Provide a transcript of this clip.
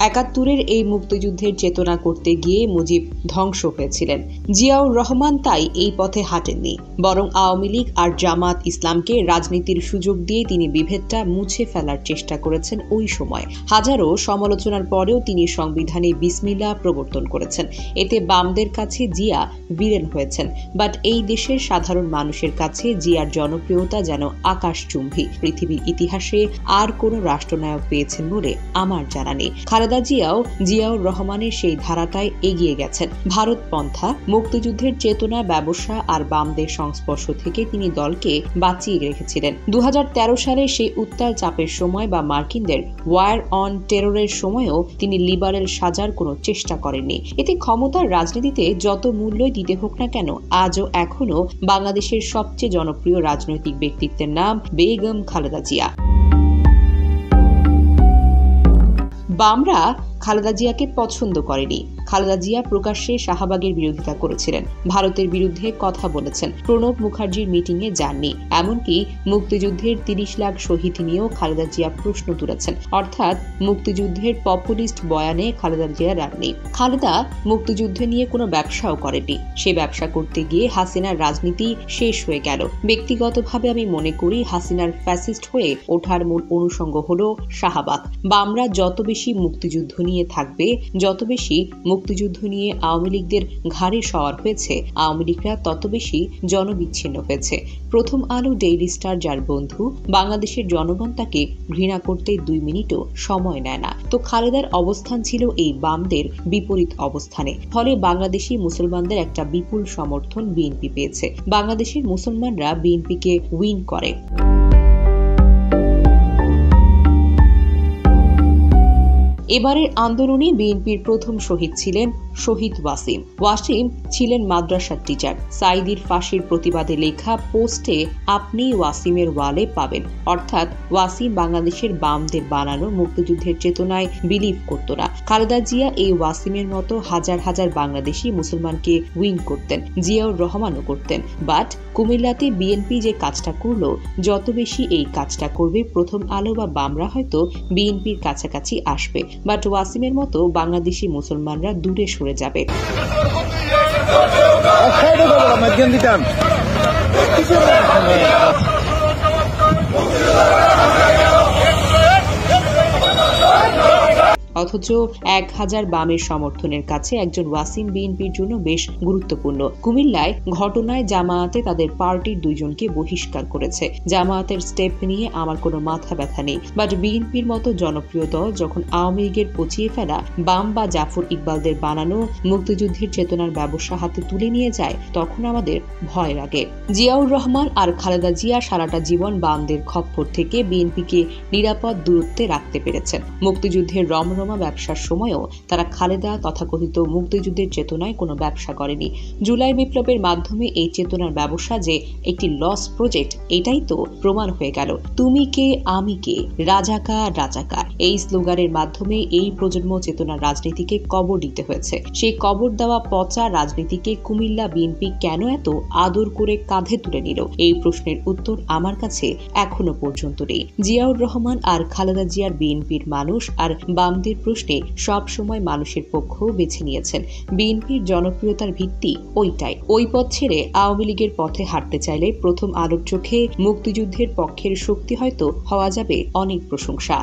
একাত্তরের এই মুক্তিযুদ্ধের চেতনা করতে গিয়ে মুজিব ধ্বংস হয়েছিলেন। জিয়াউর রহমান তাই এই পথে হাঁটেননি, বরং আওয়ামী লীগ আর জামাত ইসলামকে রাজনীতির সুযোগ দিয়ে তিনি বিভেদটা মুছে ফেলার চেষ্টা করেছেন। ওই সময় হাজারো সমালোচনার পরেও তিনি সংবিধানে বিসমিল্লাহ প্রবর্তন করেছেন। এতে বামদের কাছে জিয়া ভিলেন হয়েছেন, বাট এই দেশের সাধারণ মানুষের কাছে জিয়ার জনপ্রিয়তা যেন আকাশচুম্বী। পৃথিবীর ইতিহাসে আর কোনো রাষ্ট্রনায়ক পেয়েছেন বলে আমার জানা নেই। খালেদা জিয়াউর রহমানের সেই ধারাটায় এগিয়ে গেছেন। ভারতপন্থা, মুক্তিযুদ্ধের চেতনা, ব্যবসা আর বামদের সংস্পর্শ থেকে তিনি দলকে বাঁচিয়ে রেখেছিলেন। 2013 সালে সেই উত্তাল চাপের সময় বা মার্কিনদের ওয়ার অন টেররের সময়ও তিনি লিবারেল সাজার কোনো চেষ্টা করেননি। এতে ক্ষমতার রাজনীতিতে যত মূল্যই দিতে হোক না কেন, আজও এখনো বাংলাদেশের সবচেয়ে জনপ্রিয় রাজনৈতিক ব্যক্তিত্বের নাম বেগম খালেদা জিয়া। বামরা খালেদা জিয়াকে পছন্দ করেনি। খালেদা জিয়া প্রকাশ্যে শাহবাগের বিরোধিতা করেছিলেন, ভারতের বিরুদ্ধে কথা বলেছেন, প্রণব মুখার্জির মিটিংয়ে যাননি, এমনকি মুক্তিযুদ্ধের 30 লাখ শহীদ নিয়েও খালেদা জিয়া প্রশ্ন তুলেছেন। অর্থাৎ মুক্তিযুদ্ধের পপুলিস্ট বয়ানে খালেদা জিয়া রাননি। খালেদা মুক্তিযুদ্ধ নিয়ে কোনো ব্যবসাও করেনি। সে ব্যবসা করতে গিয়ে হাসিনার রাজনীতি শেষ হয়ে গেল। ব্যক্তিগতভাবে আমি মনে করি হাসিনার ফ্যাসিস্ট হয়ে ওঠার মূল অনুষঙ্গ হল শাহবাগ। বামরা যত বেশি মুক্তিযুদ্ধ নিয়ে থাকবে, যত বেশি মুক্তিযুদ্ধ নিয়ে আওয়ামী লীগদের ঘাড়ে সওয়ার হয়েছে, আওয়ামী লীগরা তত বেশি জনবিচ্ছিন্ন হয়েছে। প্রথম আলো, ডেইলি স্টার যার বন্ধু, বাংলাদেশের জনগণ তাকে ঘৃণা করতে 2 মিনিটও সময় নেয় না। তো খালেদার অবস্থান ছিল এই বামদের বিপরীত অবস্থানে। ফলে বাংলাদেশি মুসলমানদের একটা বিপুল সমর্থন বিএনপি পেয়েছে। বাংলাদেশের মুসলমানরা বিএনপিকে উইন করে। এবারের আন্দোলনে বিএনপির প্রথম শহীদ ছিলেন শহীদ ওয়াসিম। ওয়াসিম ছিলেন মাদ্রাসার টিচার। সাইদির ফাঁসির প্রতিবাদে লেখা পোস্টে আপনি ওয়াসিমের ওয়ালে পাবেন। অর্থাৎ ওয়াসিম বাংলাদেশের বামদের বানানো মুক্তিযুদ্ধের চেতনায় বিলিভ করত না। খালেদা জিয়া এই ওয়াসিমের মতো হাজার হাজার বাংলাদেশি মুসলমানকে উইন করতেন, জিয়াউর রহমানও করতেন। বাট কুমিল্লাতে বিএনপি যে কাজটা করলো, যত বেশি এই কাজটা করবে প্রথম আলো বা বামরা হয়তো বিএনপির কাছাকাছি আসবে, বাট ওয়াসিমের মতো বাংলাদেশি মুসলমানরা দূরে সরে যাবে। অথচ 1000 বামের সমর্থনের কাছে একজন ওয়াসিম বিএনপির জন্য বেশ গুরুত্বপূর্ণ। কুমিল্লায় ঘটনায় জামায়াতে তাদের পার্টির 2 জনকে বহিষ্কার করেছে। জামায়াতের স্টেপ নিয়ে আমার কোনো মাথা ব্যথা নেই, বাট বিএনপির মতো জনপ্রিয় দল যখন আওয়ামী লীগের পচিয়ে ফেলা বাম বা জাফর ইকবালদের বানানো মুক্তিযুদ্ধের চেতনার ব্যবসা হাতে তুলে নিয়ে যায়, তখন আমাদের ভয় লাগে। জিয়াউর রহমান আর খালেদা জিয়া সারাটা জীবন বামদের খপ্পর থেকে বিএনপিকে নিরাপদ দূরত্বে রাখতে পেরেছেন। মুক্তিযুদ্ধের রমরমা ব্যবসার সময়ও তারা খালেদা তথাকথিত মুক্তিযুদ্ধের চেতনায় কোনো ব্যবসা করেনি। জুলাই বিপ্লবের মাধ্যমে এই চেতনার ব্যবসা যে একটি লস প্রজেক্ট, এটাই তো প্রমাণ হয়ে গেল। তুমি কে আমি কে, রাজাকার রাজাকার, এই স্লোগানের মাধ্যমে এই প্রজন্ম চেতনার রাজনীতিকে কবর দিতে হয়েছে। সেই কবর দেওয়া পচা রাজনীতিকে কুমিল্লা বিএনপি কেন এত আদর করে কাঁধে তুলে নিল, এই প্রশ্নের উত্তর আমার কাছে এখনো পর্যন্ত নেই। জিয়াউর রহমান আর খালেদা জিয়ার বিএনপির মানুষ আর বামদের প্রশ্নে সব সময় মানুষের পক্ষ বেছে নিয়েছেন। বিএনপির জনপ্রিয়তার ভিত্তি ওইটাই। ওই পথ ছেড়ে আওয়ামী লীগের পথে হাঁটতে চাইলে প্রথম আলোর চোখে মুক্তিযুদ্ধের পক্ষের শক্তি হয়তো হওয়া যাবে অনেক প্রশংসা।